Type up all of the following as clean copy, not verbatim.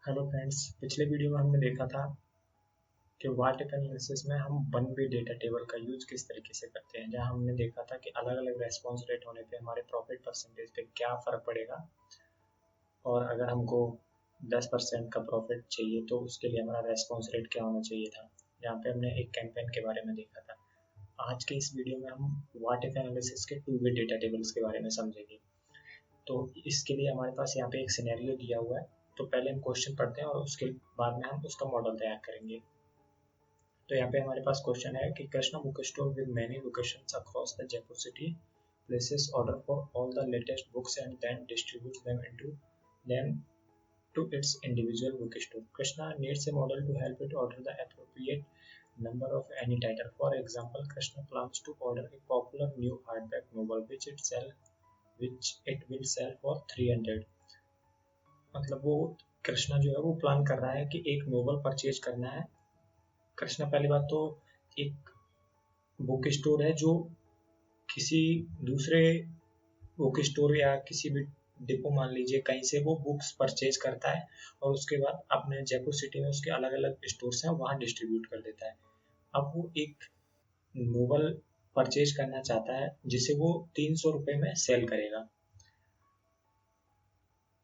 Hello friends, पिछले video में हमने देखा था कि वाट एनालिसिस में हम वन वे डेटा टेबल का यूज किस तरीके से करते हैं, जहां हमने देखा था कि अलग अलग रेस्पॉन्स रेट होने पे हमारे प्रॉफिट परसेंटेज पे क्या फ़र्क पड़ेगा। और अगर हमको 10% का प्रॉफिट चाहिए तो उसके लिए हमारा रेस्पॉन्स रेट क्या होना चाहिए था। यहाँ पे हमने एक कैंपेन के बारे में देखा था। आज के इस वीडियो में हम वाट एनालिसिस के टू वे डेटा टेबल्स के बारे में समझेंगे। तो इसके लिए हमारे पास यहाँ पे एक सिनेरियो दिया हुआ है। तो पहले हम क्वेश्चन पढ़ते हैं और उसके बाद में हम उसका मॉडल तैयार करेंगे। तो यहाँ पे हमारे पास क्वेश्चन है कि Krishna book store with many locations across the Jaipur city places order for all the latest books and then distributes them to its individual bookstore. Krishna needs a model to help it order the appropriate number of any title. For example, Krishna plans to order a popular new hardback novel which it will sell for 300. मतलब वो कृष्णा जो है वो plan कर रहा है कि एक नोवेल परचेज करना है। कृष्णा पहली बात तो एक बुक स्टोर है जो किसी दूसरे बुक स्टोर या किसी भी डिपो मान लीजिए कहीं से वो बुक्स परचेज करता है और उसके बाद अपने जयपुर सिटी में उसके अलग अलग स्टोर्स हैं वहाँ डिस्ट्रीब्यूट कर देता है। अब वो एक नोवेल परचेज करना चाहता है जिसे वो 300 रुपये में सेल करेगा।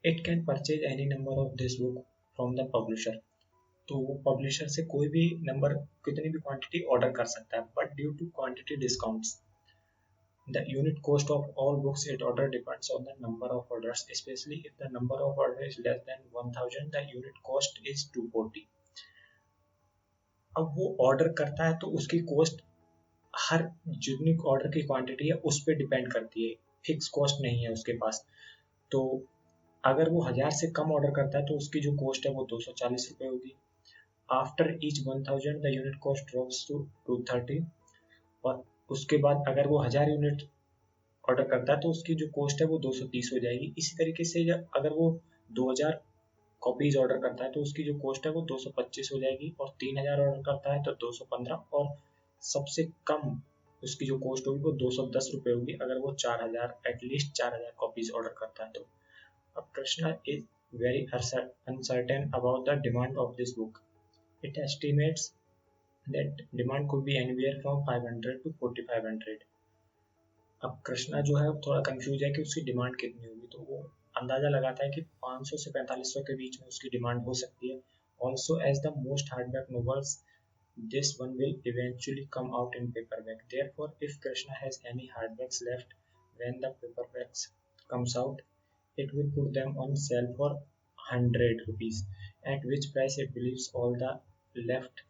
It can purchase any number of this book from the publisher. तो वो पब्लिशर से कोई भी नंबर कितनी भी क्वांटिटी ऑर्डर कर सकता है, but due to quantity discounts the unit cost of all books it order depends on the number of orders, especially if the number of orders is less than 1000 the unit cost is 240। अब वो order करता है तो उसकी cost हर जितनी order की quantity है उस पर डिपेंड करती है, फिक्स कॉस्ट नहीं है उसके पास। तो अगर वो 1000 से कम ऑर्डर करता है तो उसकी जो कॉस्ट है वो 240 रुपये होगी। After each 1000 the unit cost drops to 230। और उसके बाद अगर वो 1000 यूनिट ऑर्डर करता है तो उसकी जो कॉस्ट है वो 230 हो जाएगी। इसी तरीके से अगर वो 2000 कॉपीज ऑर्डर करता है तो उसकी जो कॉस्ट है वो 225 हो जाएगी, और 3000 ऑर्डर करता है तो 215, और सबसे कम उसकी जो कॉस्ट होगी वो 210 रुपये होगी अगर वो 4000 एटलीस्ट 4000 कॉपीज ऑर्डर करता है तो। अब Krishna is very uncertain about the demand of this book. It estimates that demand could be anywhere from 500 to 4500। अब कृष्णा जो है थोड़ा कंफ्यूज है कि उसकी डिमांड कितनी होगी, तो वो अंदाजा लगाता है कि 500 से 4500 के बीच में उसकी डिमांड हो सकती है। Also as the most hardback novels this one will eventually come out in paperback. Therefore, if Krishna has any hardbacks left when the paperbacks comes out, it will put them on sale for 100 rupees, at which price it believes all the left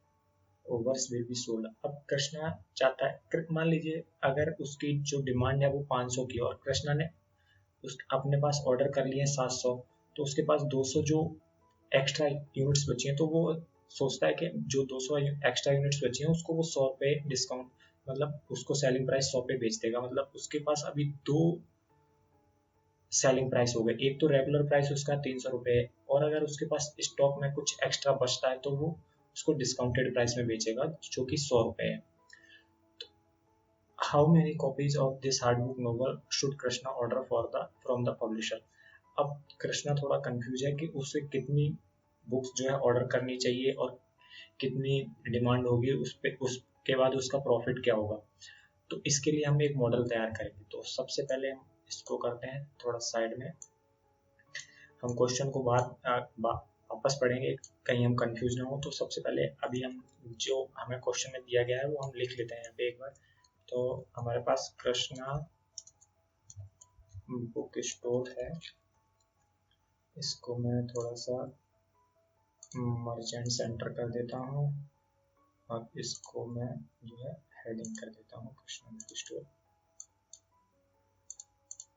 overs will be sold. अब कृष्णा चाहता है, मान लीजिए अगर उसकी जो demand है वो 500 की और कृष्णा ने उस अपने पास ऑर्डर कर लिए 700, तो उसके पास 200 जो एक्स्ट्रा यूनिट्स बची हैं तो वो सोचता है कि जो 200 एक्स्ट्रा यूनिट्स बची हैं उसको वो 100 रुपये डिस्काउंट, मतलब उसको सेलिंग प्राइस 100 पे बेच देगा। मतलब उसके पास अभी दो सेलिंग प्राइस हो गए, एक तो रेगुलर प्राइस उसका 300 रुपये है, और अगर उसके पास स्टॉक में कुछ एक्स्ट्रा बचता है तो वो उसको डिस्काउंटेड प्राइस में बेचेगा जो कि 100 रुपये है। How many copies of this hardback novel should Krishna order from the publisher. अब कृष्णा थोड़ा कंफ्यूज है कि उसे कितनी बुक्स जो है ऑर्डर करनी चाहिए और कितनी डिमांड होगी उस पे, उसके बाद उसका प्रॉफिट क्या होगा। तो इसके लिए हम एक मॉडल तैयार करेंगे। तो सबसे पहले हम इसको करते हैं थोड़ा साइड में, हम क्वेश्चन को वापस पढ़ेंगे कहीं हम कंफ्यूज ना हो। तो सबसे पहले अभी हम जो हमें क्वेश्चन में दिया गया है वो हम लिख लेते हैं यहाँ पे एक बार। तो हमारे पास कृष्णा बुक स्टोर है, इसको मैं थोड़ा सा मर्चेंट सेंटर कर देता हूँ और इसको मैं जो है हेडिंग कर देता हूँ कृष्णा बुक स्टोर।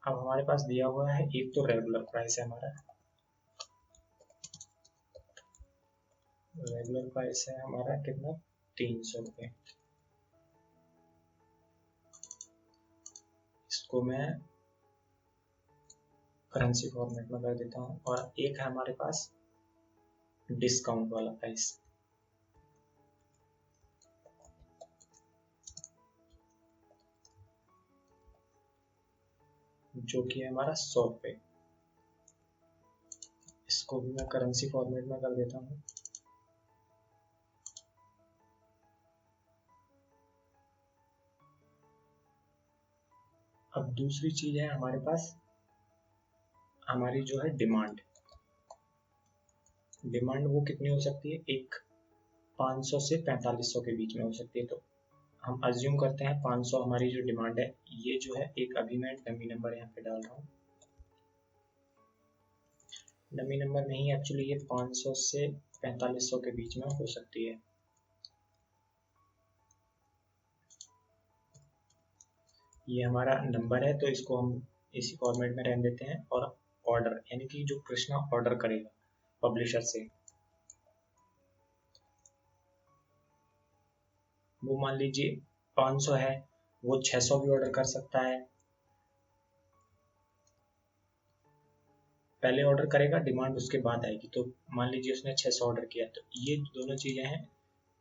अब हमारे पास दिया हुआ है एक तो रेगुलर प्राइस है हमारा, रेगुलर प्राइस है हमारा कितना 300 रुपये। इसको मैं करेंसी फॉर्मेट में कर देता हूँ। और एक है हमारे पास डिस्काउंट वाला प्राइस जो कि है हमारा 100 रुपये। इसको भी मैं करेंसी फॉर्मेट में कर देता हूँ। अब दूसरी चीज है हमारे पास, हमारी जो है डिमांड वो कितनी हो सकती है, एक 500 से 4500 के बीच में हो सकती है। तो हम अज्यूम करते हैं 500 हमारी जो डिमांड है। ये जो है एक अभी मैं डमी नंबर यहाँ पे डाल रहा हूँ, डमी नंबर नहीं, एक्चुअली ये 500 से 4500 के बीच में हो सकती है। ये हमारा नंबर है, तो इसको हम इसी फॉर्मेट में रहने देते हैं। और ऑर्डर यानी कि जो कृष्णा ऑर्डर करेगा पब्लिशर से, वो मान लीजिए 500 है, वो 600 भी ऑर्डर कर सकता है। पहले ऑर्डर करेगा, डिमांड उसके बाद आएगी। तो मान लीजिए उसने 600 ऑर्डर किया, तो ये दोनों चीज़ें हैं,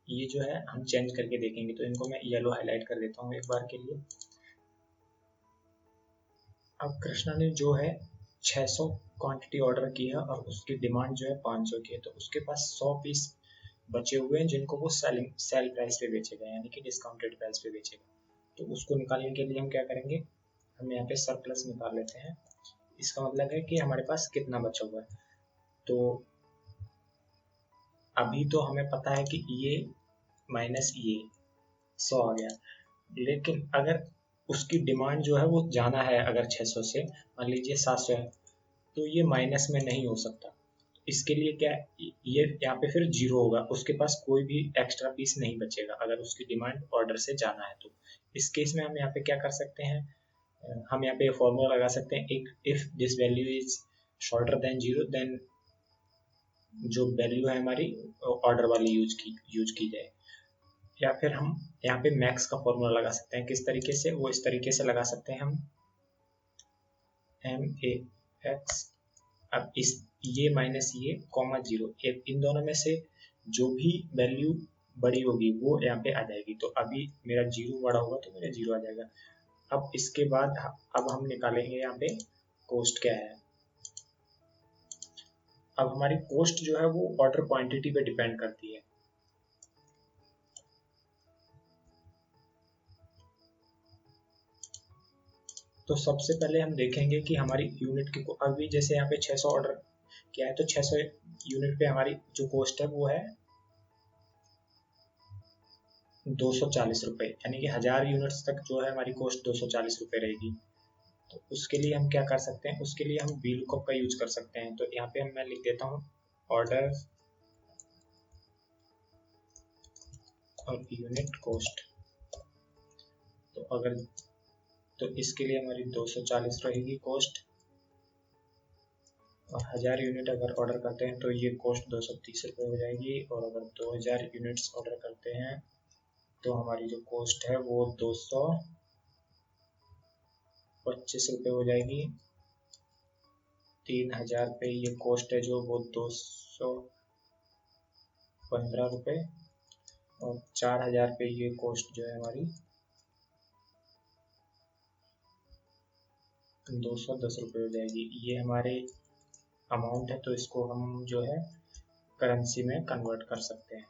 ये जो है हम चेंज करके देखेंगे। तो इनको मैं येलो हाईलाइट कर देता हूँ एक बार के लिए। अब कृष्णा ने जो है 600 क्वांटिटी ऑर्डर की है और उसकी डिमांड जो है 500 की है, तो उसके पास 100 पीस बचे हुए हैं जिनको वो सेल प्राइस पे बेचेगा, यानी कि डिस्काउंटेड प्राइस पे बेचेगा। तो उसको निकालने के लिए हम क्या करेंगे, हम यहाँ पे सरप्लस निकाल लेते हैं। इसका मतलब है कि हमारे पास कितना बचा हुआ है। तो अभी तो हमें पता है कि ये माइनस ये 100 आ गया, लेकिन अगर उसकी डिमांड जो है वो जाना है, अगर 600 से मान लीजिए 700 है, तो ये माइनस में नहीं हो सकता। इसके लिए क्या है, ये यहाँ पे फिर जीरो होगा, उसके पास कोई भी एक्स्ट्रा पीस नहीं बचेगा अगर उसकी डिमांड ऑर्डर से जाना है। तो इस केस में हम यहाँ पे क्या कर सकते हैं, हम यहाँ पे फॉर्मूला लगा सकते हैं, एक if this value is shorter than zero, then जो वैल्यू है हमारी ऑर्डर वाली यूज की जाए। या फिर हम यहाँ पे मैक्स का फॉर्मूला लगा सकते हैं। किस तरीके से, वो इस तरीके से लगा सकते हैं हम, एम ए एक्स, अब इस ये माइनस ये कॉमा जीरो, इन दोनों में से जो भी वैल्यू बड़ी होगी वो यहाँ पे आ जाएगी। तो अभी मेरा जीरो बड़ा होगा तो मेरा जीरो आ जाएगा। अब इसके बाद अब हम निकालेंगे यहाँ पे कॉस्ट क्या है। अब हमारी कॉस्ट जो है वो ऑर्डर क्वांटिटी पे डिपेंड करती है। तो सबसे पहले हम देखेंगे कि हमारी यूनिट की, अभी जैसे यहाँ पे 600 ऑर्डर किया है, तो 600 यूनिट पे हमारी जो कॉस्ट है वो है 240 रुपये, यानी कि 1000 यूनिट्स तक जो है हमारी कॉस्ट 240 रुपये रहेगी। तो उसके लिए हम क्या कर सकते हैं, उसके लिए हम VLOOKUP का यूज कर सकते हैं। तो यहाँ पे मैं लिख देता हूँ ऑर्डर और यूनिट कॉस्ट। तो अगर, तो इसके लिए हमारी 240 रहेगी कॉस्ट, और 1000 यूनिट अगर ऑर्डर करते हैं तो ये कॉस्ट 230 रुपये हो जाएगी। और अगर 2000 यूनिट्स ऑर्डर करते हैं तो हमारी जो कॉस्ट है वो 225 रुपये हो जाएगी। 3000 पे ये कॉस्ट है जो वो 215 रुपये, और 4000 पे ये कॉस्ट जो है हमारी 210 रुपये हो जाएगी। ये हमारे अमाउंट है, तो इसको हम जो है करेंसी में कन्वर्ट कर सकते हैं।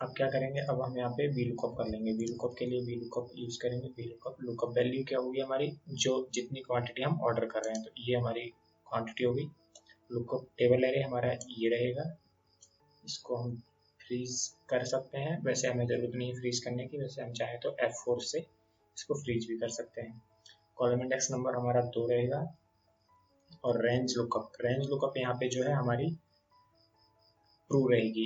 अब क्या करेंगे, अब हम यहाँ पे VLOOKUP कर लेंगे। VLOOKUP के लिए VLOOKUP यूज करेंगे। VLOOKUP लुकअप वैल्यू क्या होगी हमारी, जो जितनी क्वांटिटी हम ऑर्डर कर रहे हैं, तो ये हमारी क्वांटिटी होगी। लुकअप टेबल एरे हमारा ये रहेगा, इसको हम फ्रीज कर सकते हैं। वैसे हमें ज़रूरत नहीं है फ्रीज करने की, वैसे हम चाहे तो F4 से इसको फ्रीज भी कर सकते हैं। कॉलम इंडेक्स नंबर हमारा 2 रहेगा। और रेंज लुकअप यहाँ पे जो है हमारी ट्रू रहेगी।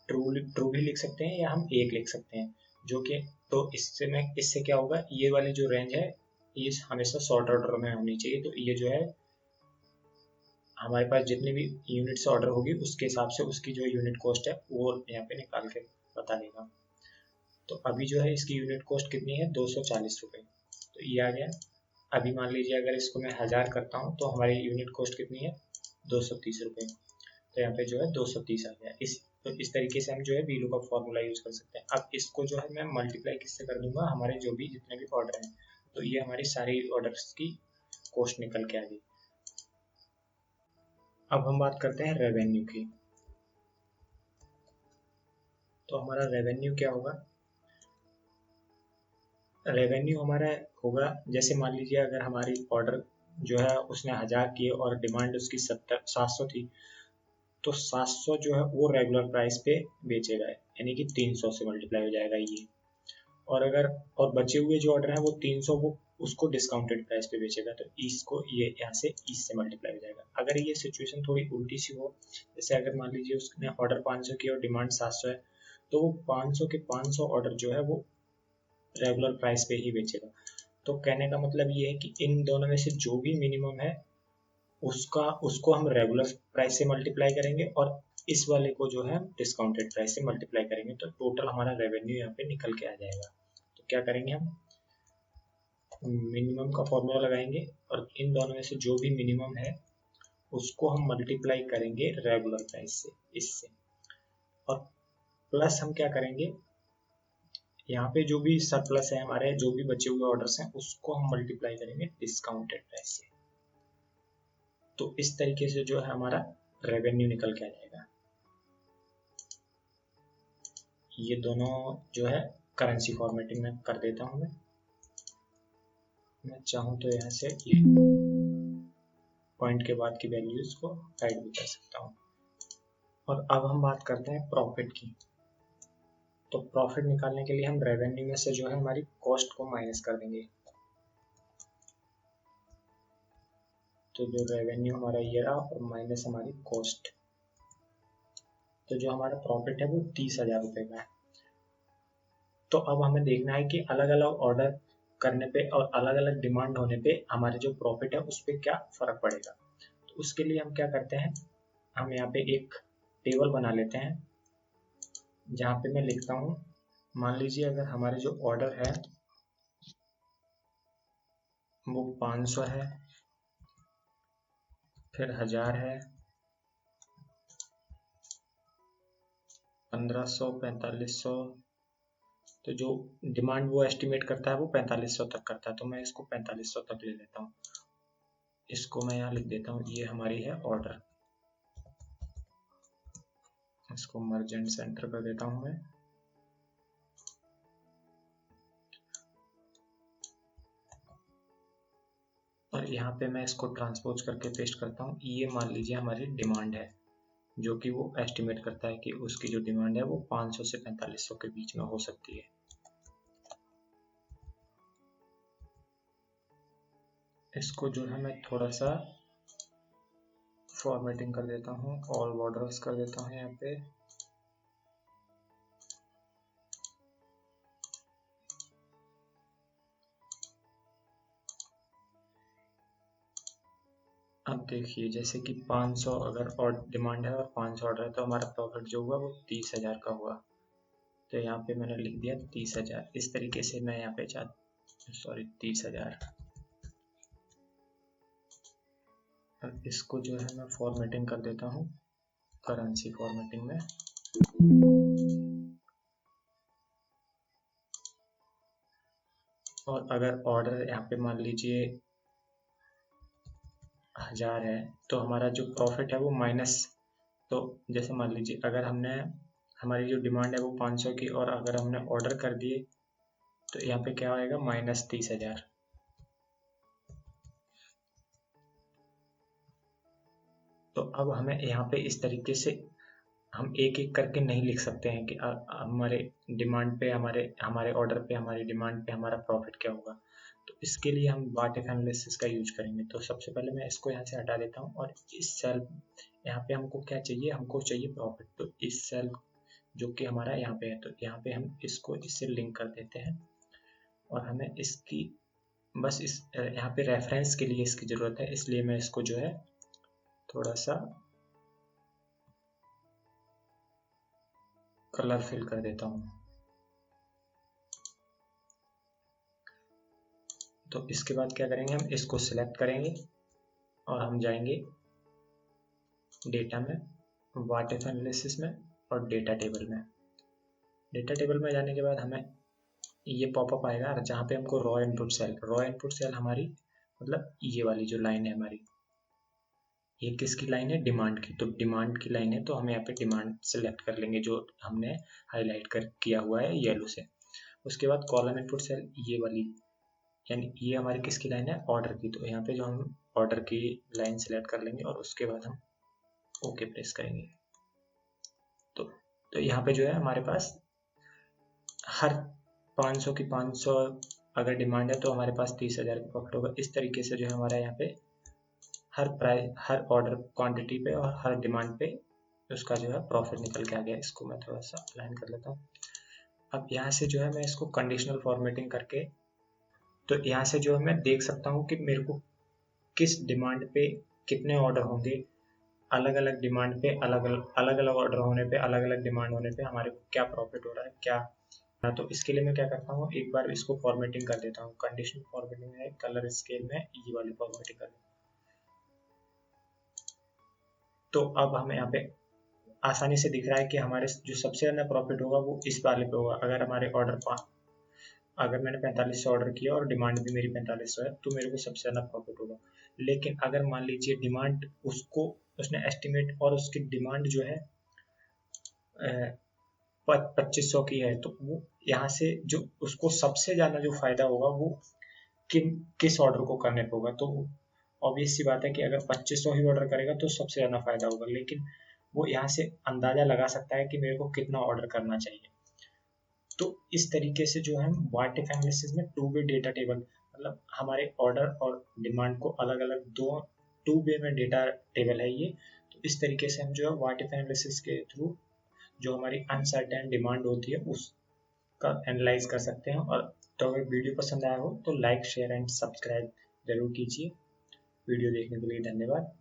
ट्रू भी लिख सकते हैं या हम एक लिख सकते हैं, जो कि, तो इससे क्या होगा, ये वाली जो रेंज है ये हमेशा शॉर्ट ऑर्डर में होनी चाहिए। तो ये जो है हमारे पास जितनी भी यूनिट से ऑर्डर होगी उसके हिसाब से उसकी जो यूनिट कॉस्ट है वो यहाँ पे निकाल के बता देगा। तो अभी जो है इसकी यूनिट कॉस्ट कितनी है, 240 रुपये। तो ये आ गया। अभी मान लीजिए अगर इसको मैं 1000 करता हूँ तो हमारी यूनिट कॉस्ट कितनी है, 230 रुपये। तो यहाँ पे जो है 230 आ गया। तो इस तरीके से हम जो है VLOOKUP फॉर्मूला यूज कर सकते हैं। अब इसको जो है मैं मल्टीप्लाई किससे कर दूंगा, हमारे जो भी जितने भी ऑर्डर हैं, तो ये हमारी सारी ऑर्डर्स की कॉस्ट निकल के आ गई। अब हम बात करते हैं रेवेन्यू की। तो हमारा रेवेन्यू क्या होगा? रेवेन्यू हमारा होगा, जैसे मान लीजिए अगर हमारी ऑर्डर जो है उसने 1000 की और डिमांड उसकी 700 थी, तो 700 जो है वो रेगुलर प्राइस पे बेचेगा, यानी कि 300 से मल्टीप्लाई हो जाएगा ये। और बचे हुए जो ऑर्डर है वो 300 वो उसको डिस्काउंटेड प्राइस पे बेचेगा, तो इसको ये यहाँ से इससे मल्टीप्लाई हो जाएगा। अगर ये सिचुएशन थोड़ी उल्टी सी हो, जैसे अगर मान लीजिए उसने ऑर्डर 500 की और डिमांड 700 है, तो वो 500 के 500 ऑर्डर जो है वो रेगुलर प्राइस पे ही बेचेगा। तो कहने का मतलब ये है कि इन दोनों में से जो भी मिनिमम है उसको हम रेगुलर प्राइस से मल्टीप्लाई करेंगे, और इस वाले को जो है डिस्काउंटेड प्राइस से मल्टीप्लाई करेंगे, तो टोटल हमारा रेवेन्यू यहाँ पे निकल के आ जाएगा। तो क्या करेंगे, हम मिनिमम का फॉर्मूला लगाएंगे और इन दोनों में से जो भी मिनिमम है उसको हम मल्टीप्लाई करेंगे रेगुलर प्राइस से, इससे। और प्लस हम क्या करेंगे, यहाँ पे जो भी सरप्लस है हमारे, जो भी बचे हुए ऑर्डर्स हैं उसको हम मल्टीप्लाई करेंगे डिस्काउंटेड प्राइस से। तो इस तरीके से जो है हमारा रेवेन्यू निकल के आ जाएगा। ये दोनों जो है करेंसी फॉर्मेटिंग में कर देता हूँ मैं चाहूँ तो यहाँ से ये पॉइंट के बाद की वैल्यूज को हाइड भी कर सकता हूँ। और अब हम बात करते हैं प्रॉफिट की। तो प्रॉफिट निकालने के लिए हम रेवेन्यू में से जो है हमारी कॉस्ट को माइनस कर देंगे। तो जो रेवेन्यू हमारा ये रहा और माइनस हमारी कॉस्ट, तो जो हमारा प्रॉफिट है वो 30,000 रुपये का है। तो अब हमें देखना है कि अलग अलग ऑर्डर करने पे और अलग अलग डिमांड होने पे हमारे जो प्रॉफिट है उस पर क्या फर्क पड़ेगा। तो उसके लिए हम क्या करते हैं, हम यहाँ पे एक टेबल बना लेते हैं जहाँ पे मैं लिखता हूँ, मान लीजिए अगर हमारे जो ऑर्डर है वो 500 है, फिर 1000 है, 1500, 4500, तो जो डिमांड वो एस्टिमेट करता है वो 4500 तक करता है, तो मैं इसको 4500 तक ले लेता हूँ। इसको मैं यहाँ लिख देता हूँ, ये हमारी है ऑर्डर। इसको मर्जेंट सेंटर कर देता हूँ मैं। और यहाँ पे मैं इसको ट्रांसपोज करके पेस्ट करता हूँ। ये मान लीजिए हमारी डिमांड है, जो कि वो एस्टिमेट करता है कि उसकी जो डिमांड है वो 500 से 4500 के बीच में हो सकती है। इसको जो है मैं थोड़ा सा फॉर्मेटिंग कर देता हूँ, ऑल बॉर्डर्स कर देता हूँ यहाँ पे। अब देखिए, जैसे कि 500 अगर और डिमांड है और 500 ऑर्डर है, तो हमारा प्रॉफिट जो हुआ वो 30,000 का हुआ। तो यहाँ पे मैंने लिख दिया 30,000। इस तरीके से मैं यहाँ पे 30,000। अब इसको जो है मैं फॉर्मेटिंग कर देता हूँ करेंसी फॉर्मेटिंग में। और अगर ऑर्डर यहाँ पे मान लीजिए 1000 है, तो हमारा जो प्रॉफिट है वो माइनस, तो जैसे मान लीजिए अगर हमने, हमारी जो डिमांड है वो 500 की और अगर हमने ऑर्डर कर दिए, तो यहाँ पे क्या आएगा, -30,000। तो अब हमें यहाँ पे इस तरीके से हम एक एक करके नहीं लिख सकते हैं कि हमारे डिमांड पे, हमारे ऑर्डर पे, हमारी डिमांड पे हमारा प्रॉफिट क्या होगा। तो इसके लिए हम वाट इफ एनालिसिस का यूज करेंगे। तो सबसे पहले मैं इसको यहाँ से हटा देता हूँ और इस सेल, यहाँ पे हमको क्या चाहिए, हमको चाहिए प्रॉफिट। तो इस सेल जो कि हमारा यहाँ पे है, तो यहाँ पे हम इसको इससे लिंक कर देते हैं और हमें इसकी बस इस यहाँ पे रेफरेंस के लिए इसकी ज़रूरत है, इसलिए मैं इसको जो है थोड़ा सा कलर फिल कर देता हूँ। तो इसके बाद क्या करेंगे, हम इसको सिलेक्ट करेंगे और हम जाएंगे डेटा में, वाट इफ एनालिसिस में और डेटा टेबल में। डेटा टेबल में जाने के बाद हमें ये पॉपअप आएगा जहाँ पे हमको रॉ इनपुट सेल हमारी, मतलब ये वाली जो लाइन है हमारी, ये किसकी लाइन है? डिमांड की। तो डिमांड की लाइन है तो हम यहाँ पे डिमांड सेलेक्ट कर लेंगे जो हमने हाईलाइट कर किया हुआ है येलो से। उसके बाद कॉलम इनपुट सेल ये वाली, यानी ये हमारी किसकी लाइन है? ऑर्डर की। तो यहाँ पे जो हम ऑर्डर की लाइन सेलेक्ट कर लेंगे और उसके बाद हम ओके प्रेस करेंगे। तो यहाँ पे जो है हमारे पास हर 500 की 500 अगर डिमांड है तो हमारे पास 30,000 का प्रॉफिट होगा। इस तरीके से जो है हमारा यहाँ पे हर प्राइस, हर ऑर्डर क्वांटिटी पे और हर डिमांड पे उसका जो है प्रॉफिट निकल के आ गया। इसको मैं थोड़ा सा अलाइन कर लेता हूँ। अब यहाँ से जो है मैं इसको कंडीशनल फॉर्मेटिंग करके, तो यहाँ से जो है मैं देख सकता हूँ कि मेरे को किस डिमांड पे कितने ऑर्डर होंगे। अलग अलग डिमांड पे अलग अलग ऑर्डर होने पे, अलग अलग डिमांड होने पे हमारे को क्या प्रॉफिट हो रहा है क्या। तो इसके लिए मैं क्या करता हूँ, एक बार इसको फॉर्मेटिंग कर देता हूँ। कंडीशनल फॉर्मेटिंग है, कलर स्केल में ये वाली फॉर्मेटिंग कर देता हूँ। तो अब हमें यहाँ पे आसानी से दिख रहा है कि हमारे जो सबसे ज़्यादा प्रॉफिट होगा वो इस वाले पे होगा। अगर हमारे अगर मैंने 4500 ऑर्डर किया और डिमांड भी मेरी 4500 है तो मेरे को सबसे ज़्यादा प्रॉफिट होगा। लेकिन अगर मान लीजिए डिमांड उसको उसने एस्टिमेट और उसकी डिमांड जो है 2500 की है, तो वो यहाँ से जो उसको सबसे ज़्यादा जो फायदा होगा वो किस ऑर्डर को करने पे होगा। तो ऑब्वियस सी बात है कि अगर 2500 ही ऑर्डर करेगा तो सबसे ज़्यादा फायदा होगा। लेकिन वो यहाँ से अंदाजा लगा सकता है कि मेरे को कितना ऑर्डर करना चाहिए। तो इस तरीके से जो है वार्टिक एनालिसिस में टू वे डेटा टेबल, मतलब हमारे ऑर्डर और डिमांड को अलग अलग टू वे में डेटा टेबल है ये। तो इस तरीके से हम जो है वार्टिक एनालिसिस के थ्रू जो हमारी अनसर्टेन डिमांड होती है उसका एनालाइज कर सकते हैं। और तो अगर वीडियो पसंद आया हो तो लाइक शेयर एंड सब्सक्राइब जरूर कीजिए। वीडियो देखने के लिए धन्यवाद।